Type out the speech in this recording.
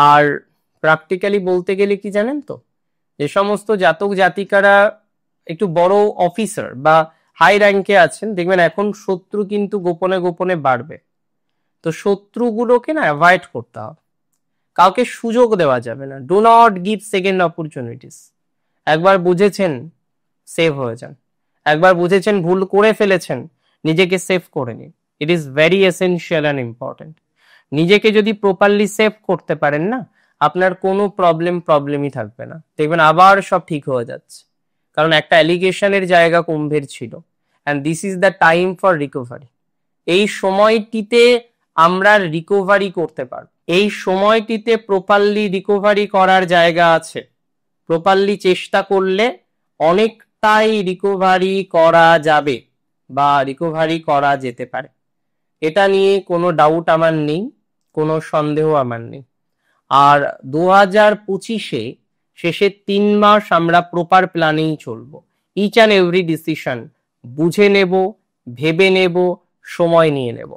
আর practically বলতে গেলে কি জানেন তো, যে সমস্ত জাতক জাতিকারা একটু বড় অফিসার বা হাই র্যাঙ্কে আছেন, দেখবেন এখন শত্রু কিন্তু গোপনে গোপনে বাড়বে। তো শত্রুগুলোকে না অ্যাভয়েড করতে হবে, কাউকে সুযোগ দেওয়া যাবে না। Do not give second opportunities. একবার বুঝেছেন, সেভ হয়ে যান। একবার বুঝেছেন ভুল করে ফেলেছেন, নিজেকে সেভ করে নিন। It is very essential and important. নিজেকে যদি প্রপারলি সেভ করতে পারেন না, আপনার কোনো প্রবলেমই থাকবে না, দেখবেন আবার সব ঠিক হয়ে যাচ্ছে। কারণ একটা অ্যালিগেশনের জায়গা কুম্ভের ছিল, and this is the time for recovery. এই সময়টিতে আমরা রিকভারি করতে পারব, এই সময়টিতে প্রপারলি রিকভারি করার জায়গা আছে। প্রপারলি চেষ্টা করলে অনেকটাই রিকভারি করা যাবে বা রিকভারি করা যেতে পারে। এটা নিয়ে কোনো ডাউট আমার নেই, কোনো সন্দেহ আমার নেই। আর 2025-এ শেষের 3 মাস আমরা প্রপার প্ল্যানেই চলবো। ইচ অ্যান্ড এভরি ডিসিশন বুঝে নেব, ভেবে নেব, সময় নিয়ে নেব।